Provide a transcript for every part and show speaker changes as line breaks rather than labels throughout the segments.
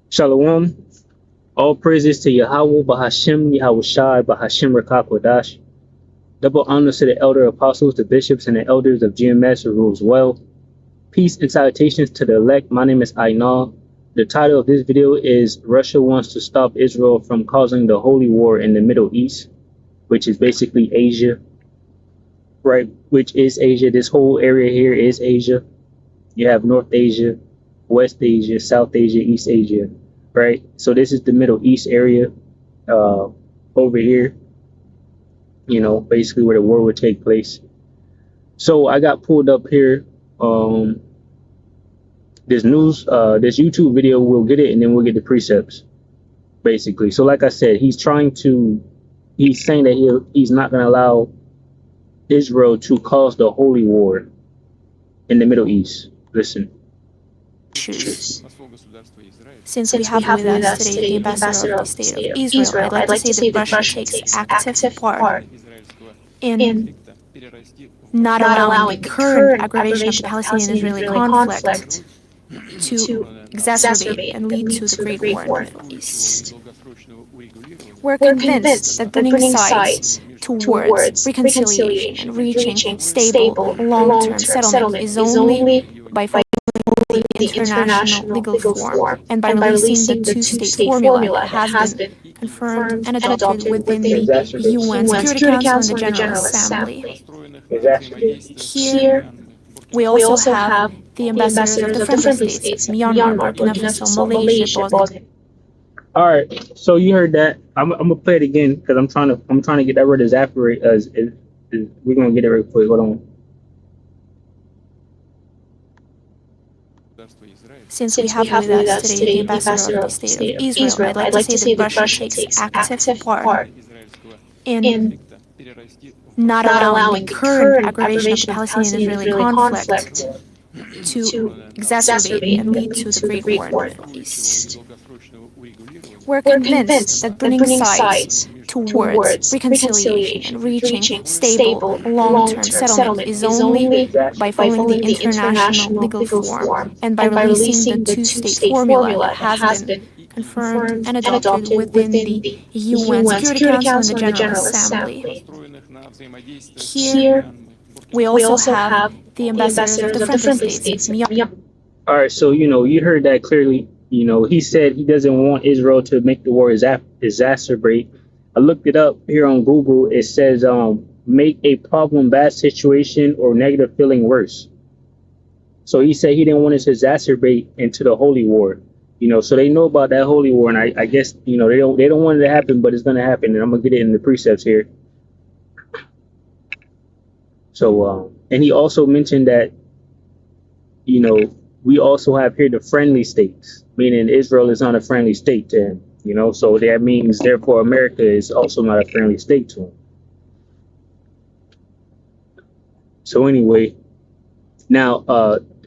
Shalom. All praises to Yahweh, Bahashem, Yahweh Shai, Bahashem Rakakwadash. Double honors to the elder apostles, the bishops, and the elders of GMS who rules well. Peace and salutations to the elect. My name is Ainal. The title of this video is Russia wants to stop Israel from causing the holy war in the Middle East, which is basically Asia, right? Which is Asia. This whole area here is Asia. You have North Asia, West Asia, South Asia, East Asia, right? So this is the Middle East area over here, you know, basically where the war would take place. So I got pulled up here. This YouTube video, we'll get it and then we'll get the precepts, basically. So like I said, he's saying that he's not going to allow Israel to cause the holy war in the Middle East. Listen.
Since we have with us today the ambassador of the state of Israel, I'd like to say that Russia takes active part in not allowing the current aggravation of the Palestinian-Israeli conflict to exacerbate and lead to the Great War in the Middle East. We're convinced that bringing sides towards reconciliation and reaching stable, long-term settlement is only by following the international legal form and by releasing the two-state formula that has been confirmed and adopted within the UN Security Council and the General Assembly. Here, we also have the ambassadors of the friendly states, Myanmar, Burkina Faso, Malaysia, Bosnia.
All right, so you heard that. I'm gonna play it again because I'm trying to get that word evaporate. We're gonna get it real quick. Hold on.
Since we have with us today the ambassador of the state of Israel, I'd like to say that Russia takes active part in not allowing the current aggravation of the Palestinian-Israeli conflict to exacerbate and lead to the Great War in the Middle East. We're convinced that bringing sides towards reconciliation and reaching stable, long-term settlement is only by following the international legal form and by releasing the two-state formula that has been confirmed and adopted within the UN Security Council and the General Assembly. Here, we also have the ambassadors of the friendly states.
All right, so you heard that clearly. He said he doesn't want Israel to make the war exacerbate. I looked it up here on Google. It says make a problem bad situation or negative feeling worse. So he said he didn't want it to exacerbate into the holy war. So they know about that holy war, and I guess they don't want it to happen, but it's going to happen, and I'm gonna get it in the precepts here. So and he also mentioned that we also have here the friendly states, meaning Israel is not a friendly state to him. So that means therefore America is also not a friendly state to him. So anyway, now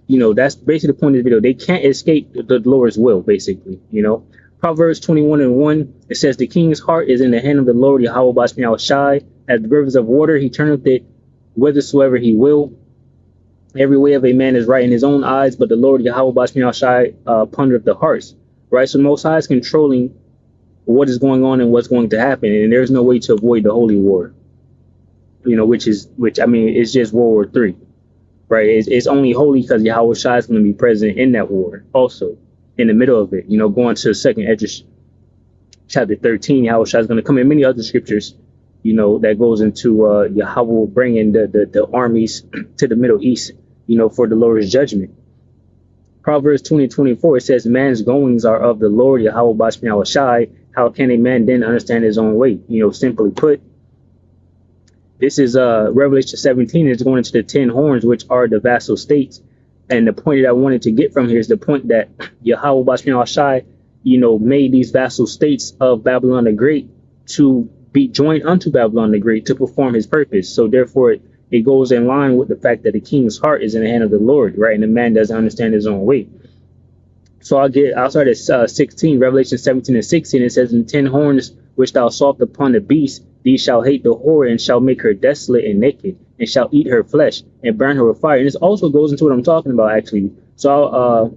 that's basically the point of the video. They can't escape the Lord's will, basically. Proverbs 21:1, it says the king's heart is in the hand of the Lord, Yahweh Bashmiel Shai. As the rivers of water, he turneth it whithersoever he will. Every way of a man is right in his own eyes, but the Lord Yahweh Bashmiel Shai pondereth the hearts. Right? So Most High is controlling what is going on and what's going to happen, and there's no way to avoid the holy war. Which it's just World War III. Right? It's only holy because Yahweh Shai is going to be present in that war, also in the middle of it. Going to 2nd Esdras chapter 13, Yahweh Shai is going to come in many other scriptures. That goes into Yahweh bringing the armies to the Middle East, for the Lord's judgment. Proverbs 20:24, it says, man's goings are of the Lord, Yahweh Bashmiel Shai. How can a man then understand his own way? Simply put, this is Revelation 17 is going into the 10 horns, which are the vassal states. And the point that I wanted to get from here is the point that Yahweh Bashmiel Shai, made these vassal states of Babylon the Great to be joined unto Babylon the Great to perform his purpose. So therefore, it goes in line with the fact that the king's heart is in the hand of the Lord, right? And the man doesn't understand his own way. So I'll start at 16, Revelation 17:16. It says, in 10 horns which thou sawest upon the beast, these shall hate the whore and shall make her desolate and naked, and shall eat her flesh and burn her with fire. And this also goes into what I'm talking about, actually. So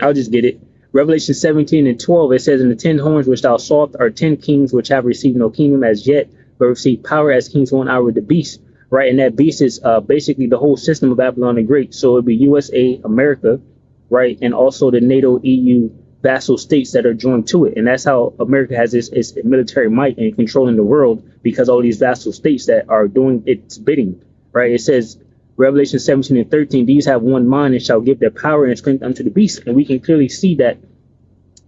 I'll just get it. Revelation 17 and 12, it says, "And the 10 horns which thou sawest are 10 kings which have received no kingdom as yet, but receive power as kings 1 hour with the beast." Right, and that beast is basically the whole system of Babylon the Great. So it'd be USA, America, right, and also the NATO, EU vassal states that are joined to it. And that's how America has its military might and controlling the world, because all these vassal states that are doing its bidding. Right, it says Revelation 17 and 13, "These have one mind and shall give their power and strength unto the beast." And we can clearly see that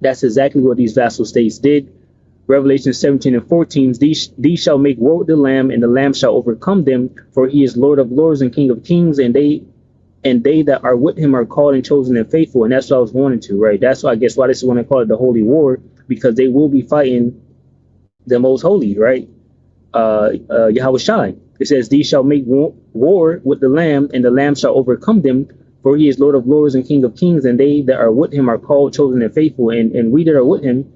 that's exactly what these vassal states did. Revelation 17 and 14, these shall make war with the Lamb, and the Lamb shall overcome them, for he is Lord of lords and King of kings, and they that are with him are called and chosen and faithful. And that's what I was wanting to, right? That's why I guess why this is when I call it the Holy War, because they will be fighting the most holy, right? Yahweh Shai. It says, "These shall make war with the Lamb, and the Lamb shall overcome them, for he is Lord of lords and King of kings, and they that are with him are called, chosen, and faithful." And we that are with him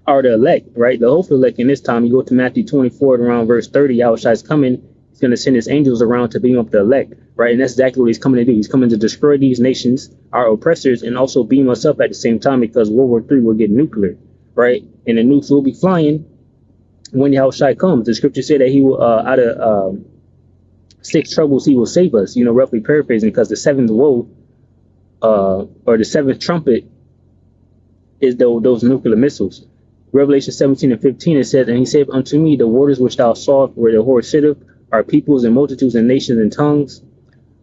are the elect, right? The hopeful elect in this time. You go to Matthew 24 and around verse 30, Yahweh Shai is coming. He's going to send his angels around to beam up the elect, right? And that's exactly what he's coming to do. He's coming to destroy these nations, our oppressors, and also beam us up at the same time, because World War III will get nuclear, right? And the nukes will be flying when Yahweh Shai comes. The scripture said that he will, out of 6 troubles, he will save us, roughly paraphrasing, because the 7th woe, or the 7th trumpet is those nuclear missiles. Revelation 17 and 15, it says, "And he said unto me, the waters which thou sawest where the whore sitteth are peoples and multitudes and nations and tongues."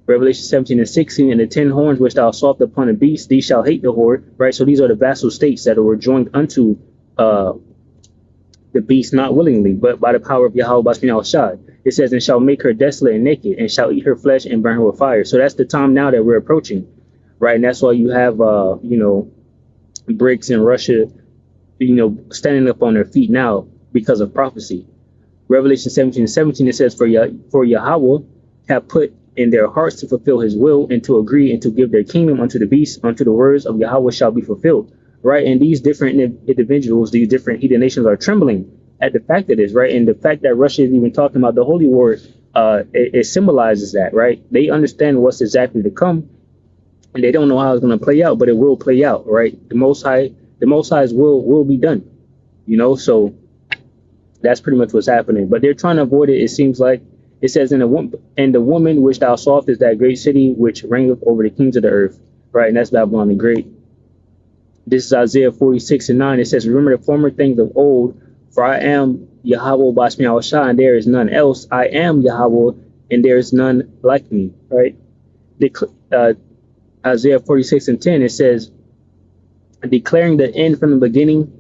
Revelation 17 and 16, "And the 10 horns which thou sawest upon the beast, these shall hate the whore." Right, so these are the vassal states that were joined unto the beast, not willingly, but by the power of Yahweh Bashmin Shai. It says, "And shall make her desolate and naked, and shall eat her flesh and burn her with fire." So that's the time now that we're approaching, right? And that's why you have, BRICS and Russia, standing up on their feet now because of prophecy. Revelation 17 and 17, it says, For Yahweh have put in their hearts to fulfill his will, and to agree and to give their kingdom unto the beast, unto the words of Yahweh shall be fulfilled. Right, and these different individuals, these different heathen nations are trembling at the fact of this, right? And the fact that Russia is even talking about the Holy War, it symbolizes that, right? They understand what's exactly to come, and they don't know how it's going to play out, but it will play out, right? The Most High's will be done, so that's pretty much what's happening. But they're trying to avoid it. It seems like it says, "And the woman which thou sawest is that great city which reigneth over the kings of the earth," right? And that's Babylon the Great. This is Isaiah 46 and 9. It says, "Remember the former things of old, for I am Yahweh Bashmi Shai, and there is none else. I am Yahweh, and there is none like me." Right? Isaiah 46 and 10, it says, "Declaring the end from the beginning,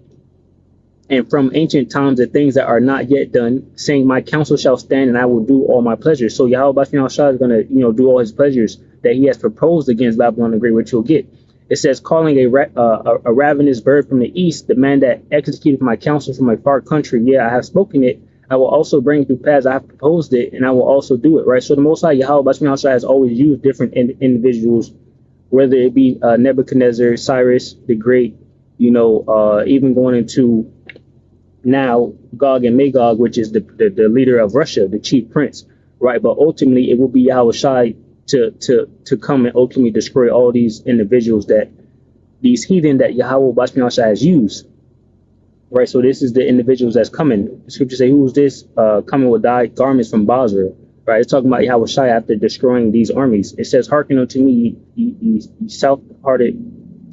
and from ancient times the things that are not yet done, saying, My counsel shall stand, and I will do all my pleasures." So Yahweh Bashmi Shai is going to, do all his pleasures that he has proposed against Babylon the Great, which you'll get. It says, "Calling a ravenous bird from the east, the man that executed my counsel from a far country. Yeah, I have spoken it. I will also bring it to pass. I have proposed it, and I will also do it." Right. So the Most High Yahweh Bashmi Shai has always used different individuals, whether it be Nebuchadnezzar, Cyrus the Great, even going into now Gog and Magog, which is the leader of Russia, the chief prince. Right. But ultimately, it will be Yahweh Shai to come and ultimately destroy all these individuals, that these heathen that Yahweh Bashmi Shai has used. Right, so this is the individuals that's coming. The scriptures say, "Who is this coming with thy garments from Basra?" Right, it's talking about Yahweh Shai after destroying these armies. It says, "Hearken unto me, ye stout-hearted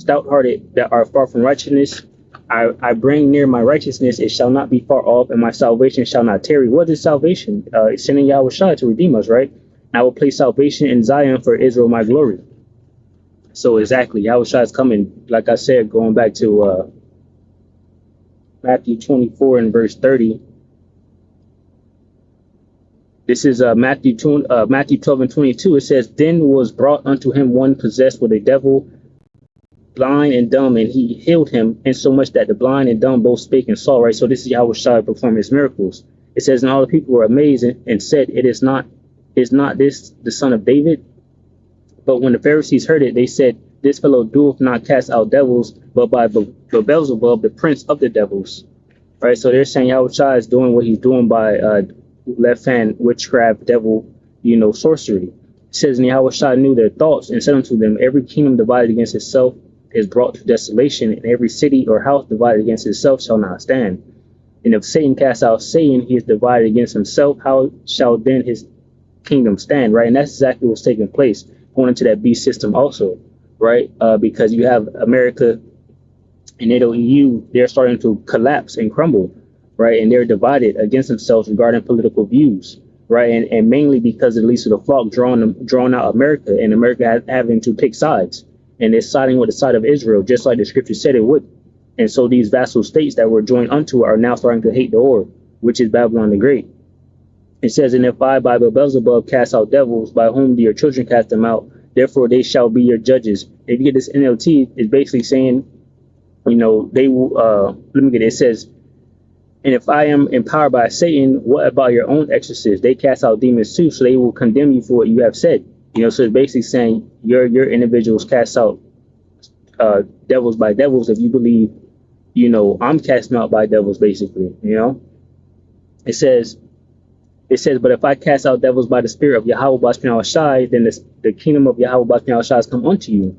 that are far from righteousness. I bring near my righteousness; it shall not be far off, and my salvation shall not tarry." What is salvation? It's sending Yahweh Shai to redeem us, right? "I will place salvation in Zion for Israel, my glory." So exactly, Yahweh Shai is coming. Like I said, going back to Matthew 24 and verse 30. This is Matthew 12 and 22. It says, "Then was brought unto him one possessed with a devil, blind and dumb, and he healed him, insomuch that the blind and dumb both spake and saw." Right, so this is Yahweh Shai performing his miracles. It says, "And all the people were amazed and said, Is not this the son of David?" But when the Pharisees heard it, they said, "This fellow doeth not cast out devils, but by Beelzebub, the prince of the devils." Right, so they're saying Yahweh Shai is doing what he's doing by left hand witchcraft, devil, sorcery. It says, "And Yahweh Shai knew their thoughts, and said unto them, Every kingdom divided against itself is brought to desolation, and every city or house divided against itself shall not stand. And if Satan cast out Satan, he is divided against himself. How shall then his kingdom stand? Right, and that's exactly what's taking place going into that beast system also, right? Because you have America and NATO EU, they're starting to collapse and crumble, right? And they're divided against themselves regarding political views, right? And mainly because of the least of the flock drawn out America, and America having to pick sides, and it's siding with the side of Israel, just like the scripture said it would. And so these vassal states that were joined unto are now starting to hate the Lord, which is Babylon the Great. It says, and if I by Beelzebub cast out devils, by whom do your children cast them out? Therefore they shall be your judges. If you get this NLT, it's basically saying, you know, they will, let me get it. It says, and if I am empowered by Satan, what about your own exorcists? They cast out demons too, so they will condemn you for what you have said. You know, so it's basically saying your individuals cast out devils by devils if you believe, you know, I'm casting out by devils, basically, you know. It says, but if I cast out devils by the spirit of Yahweh Bashman Shai, then the kingdom of Yahweh Bashman Shai has come unto you.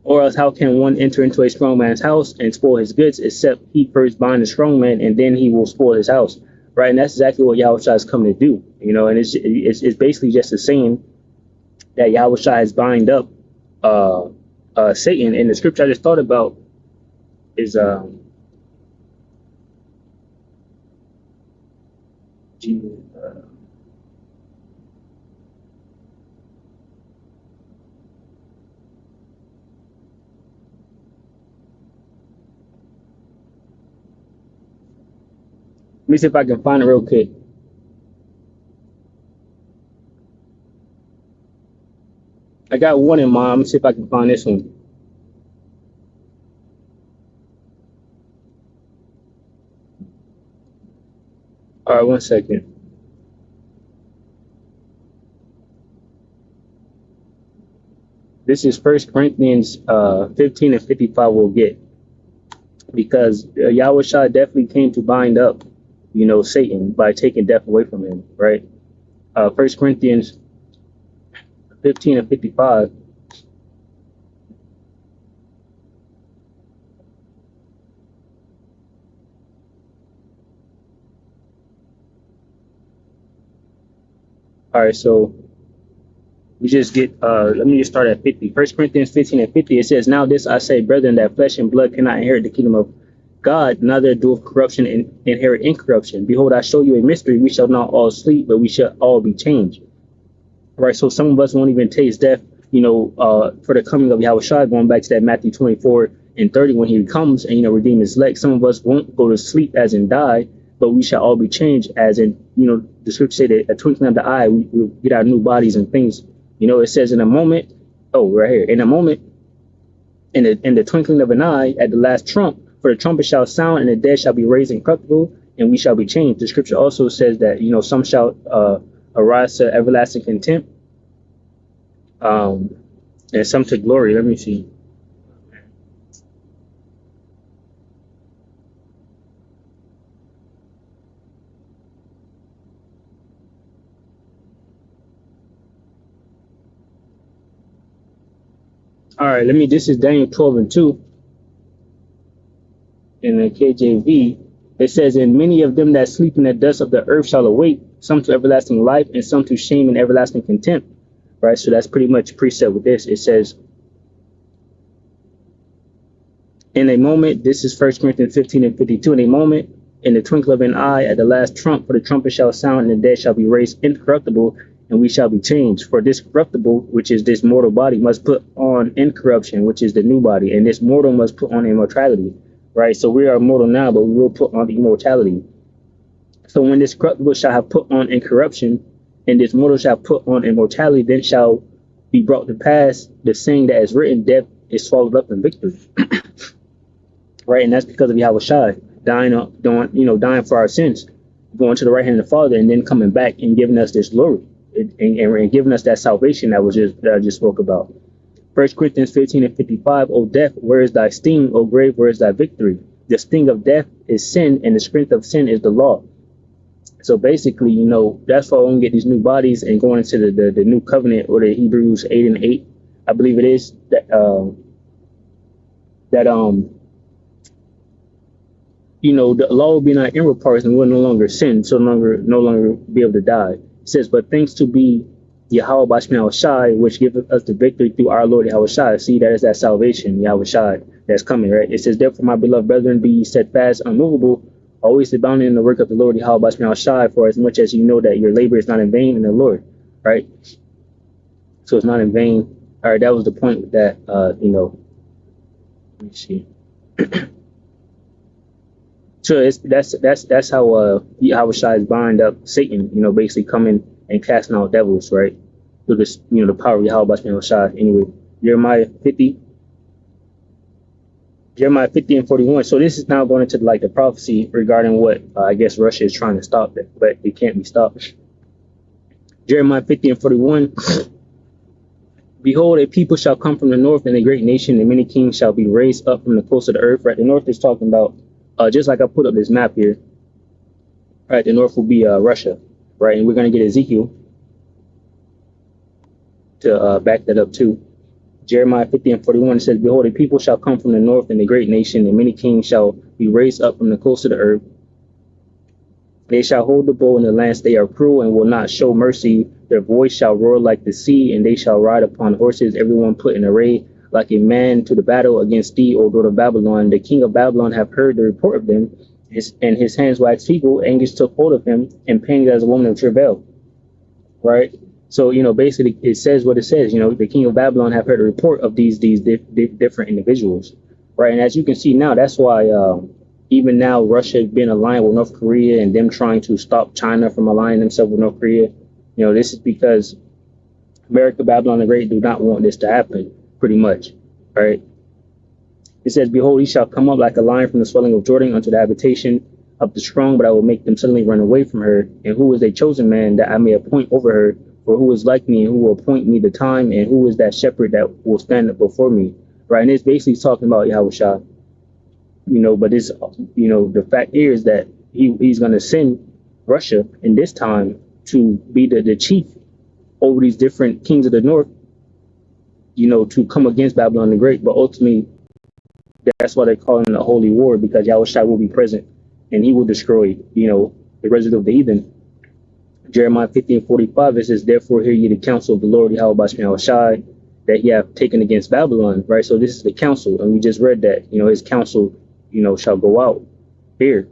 Or else how can one enter into a strong man's house and spoil his goods, except he first bind the strong man, and then he will spoil his house, right? And that's exactly what Yahweh Shai has come to do, you know. And it's basically just the saying that Yahweh Shai has bind up Satan. And the scripture I just thought about is let me see if I can find it real quick. I got one in mind. Let me see if I can find this one. All right, 1 second. This is 1 Corinthians 15 and 55 we'll get. Because Yahweh Shai definitely came to bind up, you know, Satan by taking death away from him, right? 1 Corinthians 15 and 55. All right, so we just get, let me just start at 50. 1 Corinthians 15 and 50, it says, now this I say, brethren, that flesh and blood cannot inherit the kingdom of God, neither doeth corruption and inherit incorruption. Behold, I show you a mystery. We shall not all sleep, but we shall all be changed. Right, so some of us won't even taste death, you know, for the coming of Yahweh Shai, going back to that Matthew 24 and 30 when he comes and, you know, redeem his elect. Some of us won't go to sleep as in die, but we shall all be changed as in, you know, the scripture say that a twinkling of the eye, we'll get our new bodies and things. You know, it says in a moment, oh, right here, in a moment, in the twinkling of an eye, at the last trump, for the trumpet shall sound, and the dead shall be raised incorruptible, and we shall be changed. The scripture also says that, you know, some shall arise to everlasting contempt, and some to glory. Let me see. All right, this is Daniel 12 and 2 in the KJV. It says, and many of them that sleep in the dust of the earth shall awake, some to everlasting life, and some to shame and everlasting contempt. Right, so that's pretty much precept with this. It says, in a moment, this is 1 Corinthians 15 and 52, in a moment, in the twinkle of an eye, at the last trump, for the trumpet shall sound, and the dead shall be raised incorruptible, and we shall be changed. For this corruptible, which is this mortal body, must put on incorruption, which is the new body, and this mortal must put on immortality. Right, so we are mortal now, but we will put on immortality. So when this corruptible shall have put on incorruption, and this mortal shall put on immortality, then shall be brought to pass the saying that is written, death is swallowed up in victory. Right, and that's because of Yahweh Shai dying for our sins, going to the right hand of the Father, and then coming back and giving us this glory, and giving us that salvation that I just spoke about. 1 Corinthians 15 and 55, O death, where is thy sting? O grave, where is thy victory? The sting of death is sin, and the strength of sin is the law. So basically, you know, that's why when we get these new bodies and going into the new covenant, or the Hebrews 8 and 8, I believe it is, that that the law will be in our inward parts and we'll no longer sin, so no longer be able to die. It says, but thanks to be Yahweh Bashmi Shai, which giveth us the victory through our Lord Yahweh Shai. See, that is that salvation, Yahweh Shai, that's coming, right? It says, therefore, my beloved brethren, be ye steadfast, unmovable, always abounding in the work of the Lord Yahweh Bashmi Shai, for as much as you know that your labor is not in vain in the Lord, right? So it's not in vain. All right, that was the point with that, let me see. So that's how Yahweh Shai is bind up Satan, basically coming and casting out devils, right? Through this, the power of Yahweh Shai. Anyway, Jeremiah 50 and 41. So this is now going into like the prophecy regarding what I guess Russia is trying to stop, but it can't be stopped. Jeremiah 50 and 41. Behold, a people shall come from the north, and a great nation, and many kings shall be raised up from the coast of the earth. Right, the north is talking about just like I put up this map here. Right, the north will be Russia. Right, and we're going to get Ezekiel to back that up too. Jeremiah 50 and 41 says, behold, a people shall come from the north, and a great nation, and many kings shall be raised up from the coast of the earth. They shall hold the bow in the lands. They are cruel and will not show mercy. Their voice shall roar like the sea, and they shall ride upon horses, everyone put in array like a man to the battle against thee, O Lord of Babylon. The king of Babylon have heard the report of them, and his hands waxed feeble. Anguish took hold of him, and pained as a woman of travail. Right? So, basically it says what it says. The king of Babylon have heard a report of these different individuals. Right? And as you can see now, that's why even now Russia has been aligned with North Korea, and them trying to stop China from aligning themselves with North Korea. This is because America, Babylon the Great do not want this to happen, pretty much. Right? It says, behold, he shall come up like a lion from the swelling of Jordan unto the habitation of the strong, but I will make them suddenly run away from her. And who is a chosen man that I may appoint over her? For who is like me, and who will appoint me the time? And who is that shepherd that will stand up before me? Right? And it's basically talking about Yahweh Shai. But it's, the fact here is that he's going to send Russia in this time to be the chief over these different kings of the north, to come against Babylon the Great. But ultimately, that's why they call him the Holy War, because Yahweh Shai will be present and he will destroy, the residue of the heathen. Jeremiah 50 and 45, it says, therefore hear ye the counsel of the Lord Yahweh Shai, that he hath taken against Babylon. Right? So this is the counsel. And we just read that, his counsel, shall go out here.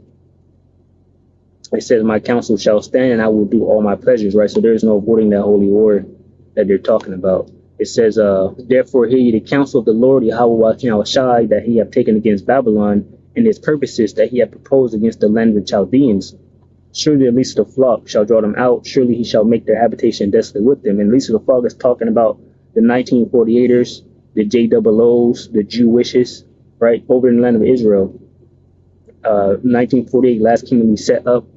It says, my counsel shall stand, and I will do all my pleasures. Right? So there's no avoiding that holy war that they're talking about. It says, therefore hear ye the counsel of the Lord Yahweh Shai, that he hath taken against Babylon, and his purposes that he hath proposed against the land of the Chaldeans. Surely at least the flock shall draw them out. Surely he shall make their habitation desolate with them. And at least the flock is talking about the 1948ers, the JOOs, the Jewishes, right, over in the land of Israel. 1948, last kingdom we set up,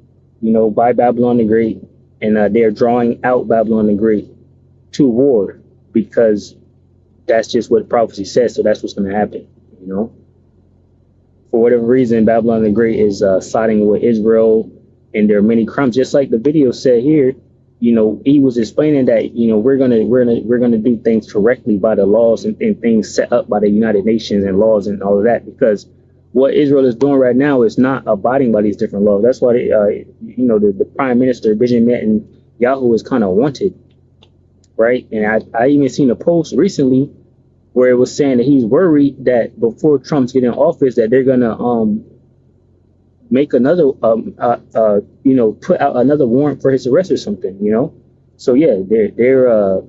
by Babylon the Great, and they are drawing out Babylon the Great to war, because that's just what prophecy says. So that's what's going to happen. For whatever reason, Babylon the Great is siding with Israel, and there are many crimes. Just like the video said here, he was explaining that we're gonna do things correctly by the laws and things set up by the United Nations and laws and all of that, because what Israel is doing right now is not abiding by these different laws. That's why the Prime Minister Benjamin Netanyahu is kind of wanted, right? And I even seen a post recently where it was saying that he's worried that before Trump's getting in office, that they're gonna make another put out another warrant for his arrest or something. So yeah, they're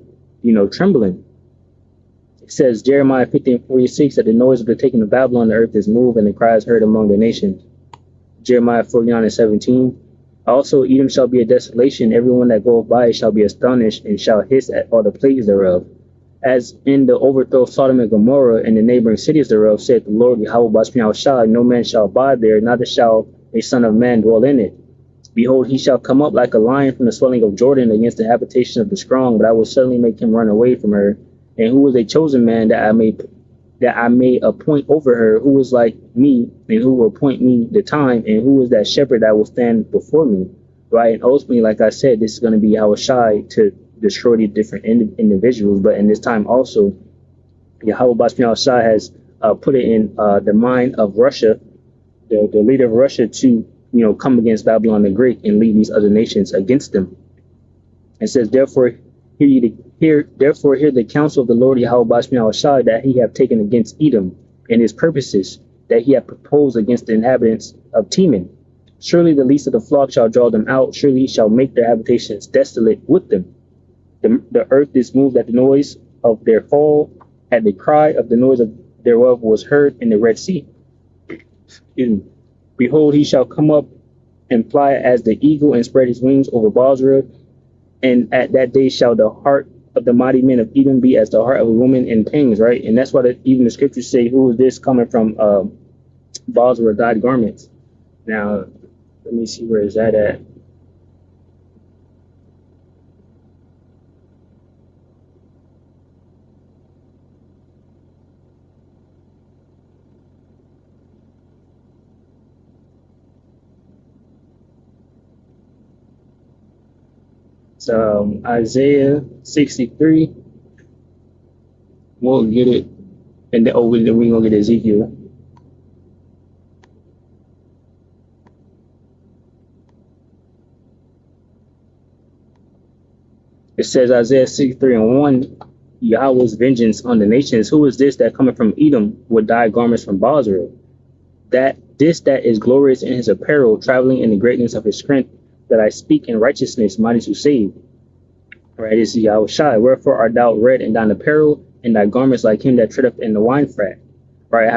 trembling. It says, Jeremiah 50 and 46, that the noise of the taking of Babylon, the earth is moved, and the cry is heard among the nations. Jeremiah 49 and 17, also Edom shall be a desolation, everyone that goeth by it shall be astonished, and shall hiss at all the plagues thereof. As in the overthrow of Sodom and Gomorrah and the neighboring cities thereof, saith the Lord Yahweh Bashmi Shai, no man shall abide there, neither shall a son of man dwell in it. Behold, he shall come up like a lion from the swelling of Jordan against the habitation of the strong, but I will suddenly make him run away from her. And who is a chosen man that I may appoint over her? Who is like me, and who will appoint me the time? And who is that shepherd that will stand before me? Right? And ultimately, like I said, this is going to be Yahweh Shai to destroy these different individuals. But in this time also, Yahweh Bashmi Shai has put it in the mind of Russia, the leader of Russia, to come against Babylon the Great and lead these other nations against them. It says, therefore hear the counsel of the Lord Yahweh Bashmi Shai that he have taken against Edom, and his purposes that he hath proposed against the inhabitants of Teman. Surely the least of the flock shall draw them out. Surely he shall make their habitations desolate with them. The earth is moved at the noise of their fall, at the cry of the noise of thereof was heard in the Red Sea. Behold, he shall come up and fly as the eagle and spread his wings over Basra. And at that day shall the heart of the mighty men of Edom be as the heart of a woman in pangs, right? And that's why even the scriptures say, who is this coming from Basra, dyed garments? Now, let me see, where is that at? It's Isaiah 63. We'll get it. And then, we're going to get Ezekiel. It says, Isaiah 63:1, Yahweh's vengeance on the nations. Who is this that cometh from Edom with dyed garments from Basra? That is glorious in his apparel, traveling in the greatness of his strength, that I speak in righteousness, mighty to save. Right, this is Yahweh Shai. Wherefore art thou red in thine apparel, and thy garments like him that treadeth in the wine fat? Right,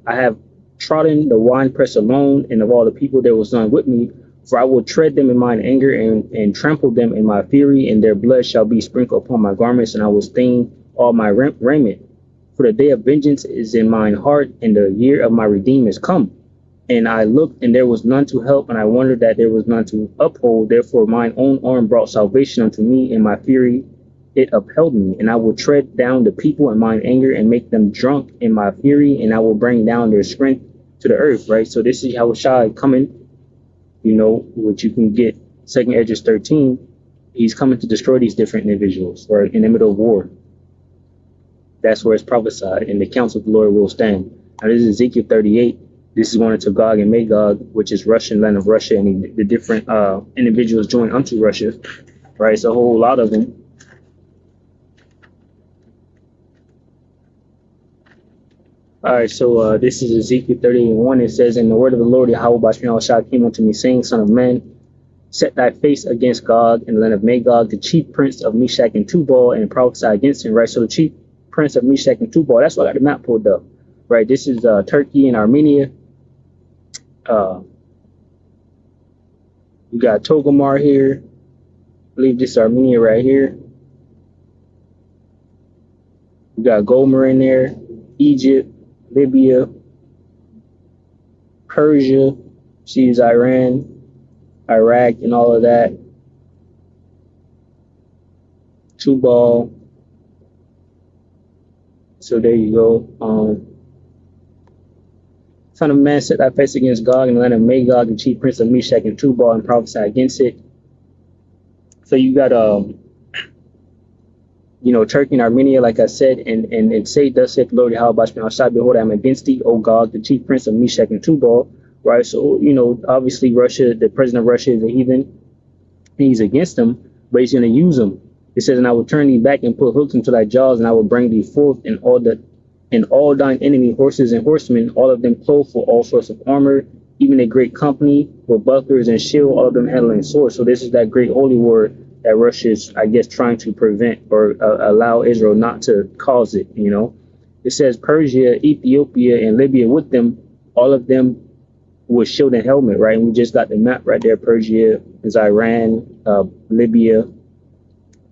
I have trodden the winepress alone, and of all the people there was none with me. For I will tread them in mine anger and trample them in my fury, and their blood shall be sprinkled upon my garments, and I will stain all my raiment. For the day of vengeance is in mine heart, and the year of my redeem is come. And I looked, and there was none to help, and I wondered that there was none to uphold. Therefore mine own arm brought salvation unto me, and my fury it upheld me. And I will tread down the people in mine anger, and make them drunk in my fury, and I will bring down their strength to the earth. Right, so this is Yahweh Shai coming, which you can get 2 Esdras 13. He's coming to destroy these different individuals, right, in the middle of war. That's where it's prophesied, and the counsel of the Lord will stand. Now this is Ezekiel 38. This is going into Gog and Magog, which is Russian, land of Russia, and the different individuals joined unto Russia, right? It's a whole lot of them. All right, so this is Ezekiel 38:1. It says, and the word of the Lord Yahweh Bashmi Shai came unto me, saying, Son of man, set thy face against Gog and the land of Magog, the chief prince of Meshach and Tubal, and prophesy against him, right? So the chief prince of Meshach and Tubal, that's why I got the map pulled up, right? This is Turkey and Armenia. You got Togomar here. I believe this is Armenia right here. You got Gomer in there, Egypt, Libya, Persia, she's Iran, Iraq, and all of that. Tubal. So there you go. Son of man, set thy face against Gog and the land of Magog, the chief prince of Meshach and Tubal, and prophesy against it. So you got Turkey and Armenia, like I said, and say, thus saith the Lord Yahweh Bashmi Shai, behold, I am against thee, O Gog, the chief prince of Meshach and Tubal. Right, so obviously Russia, the president of Russia is a heathen, and he's against them, but he's going to use them. It says, and I will turn thee back and put hooks into thy jaws, and I will bring thee forth in all thine enemy horses and horsemen, all of them clothed for all sorts of armor, even a great company with bucklers and shield, all of them handling swords. So this is that great holy war that Russia is, I guess, trying to prevent or allow Israel not to cause it. It says Persia, Ethiopia, and Libya with them, all of them with shield and helmet, right? And we just got the map right there. Persia is Iran, Libya,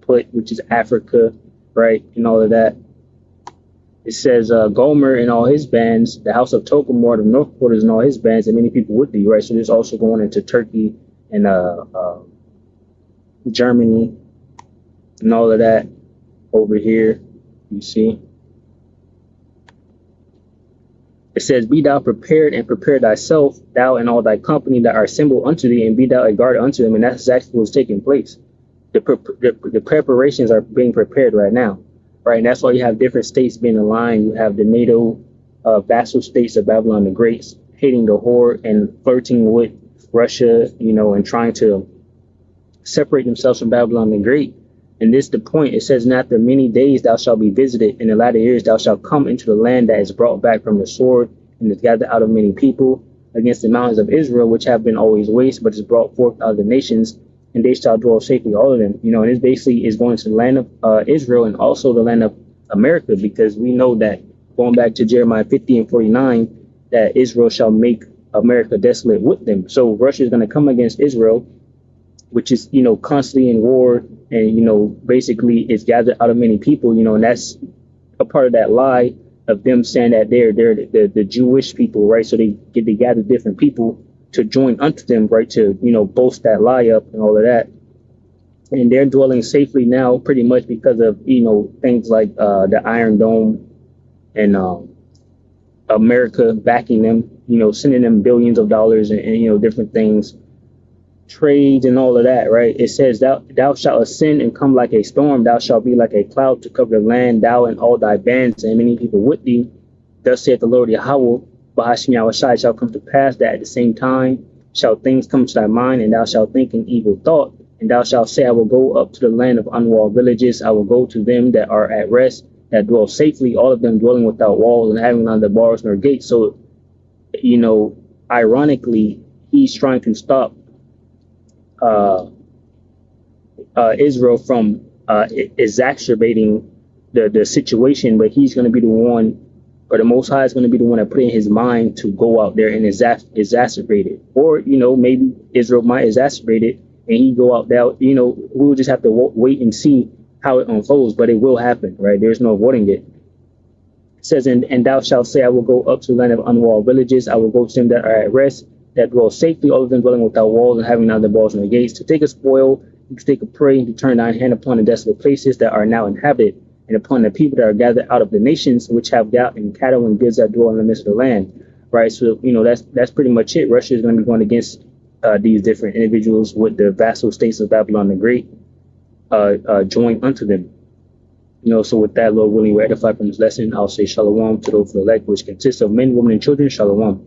which is Africa, right, and all of that. It says Gomer and all his bands, the house of Togomar, the north quarters and all his bands, and many people with thee, right? So this also going into Turkey and Germany and all of that over here, you see. It says, be thou prepared and prepare thyself, thou and all thy company that are assembled unto thee, and be thou a guard unto them. And that's exactly what's taking place. The preparations are being prepared right now, right? And that's why you have different states being aligned. You have the NATO vassal states of Babylon the Great, hating the whore and flirting with Russia, and trying to separate themselves from Babylon the Great. And this the point. It says, "And after many days thou shalt be visited. In the latter years thou shalt come into the land that is brought back from the sword, and is gathered out of many people, against the mountains of Israel, which have been always waste, but is brought forth out of the nations, and they shall dwell safely, all of them." And this basically is going to the land of Israel and also the land of America, because we know that, going back to Jeremiah 50 and 49, that Israel shall make America desolate with them. So Russia is going to come against Israel, which is, constantly in war, and, basically it's gathered out of many people, and that's a part of that lie of them saying that they're the Jewish people, right? So they gather different people to join unto them, right? To, boast that lie up and all of that. And they're dwelling safely now pretty much because of, things like the Iron Dome and America backing them, sending them billions of dollars and different things, trades and all of that, right? It says, thou shalt ascend and come like a storm. Thou shalt be like a cloud to cover the land, thou and all thy bands and many people with thee. Thus saith the Lord Yahweh, Bahashim Yahushai, shall come to pass that at the same time shall things come to thy mind, and thou shalt think an evil thought. And thou shalt say, I will go up to the land of unwalled villages. I will go to them that are at rest, that dwell safely, all of them dwelling without walls and having neither bars nor gates. So, ironically, he's trying to stop Israel from exacerbating the situation, but he's going to be the one, or the Most High is going to be the one that put in his mind to go out there and exacerbate it. Or, maybe Israel might exacerbate it and he go out there, we'll just have to wait and see how it unfolds, but it will happen, right? There's no avoiding it. It says, and thou shalt say, I will go up to the land of unwalled villages. I will go to them that are at rest, that dwell safely, all of them dwelling without walls and having neither walls nor gates, to take a spoil, to take a prey, to turn thine hand upon the desolate places that are now inhabited, and upon the people that are gathered out of the nations, which have gotten cattle and goods that dwell in the midst of the land. Right. So, that's pretty much it. Russia is going to be going against these different individuals with the vassal states of Babylon the Great join unto them. So with that, Lord willing, we edify from this lesson. I'll say shalom to those of the elect, which consists of men, women, and children. Shalom.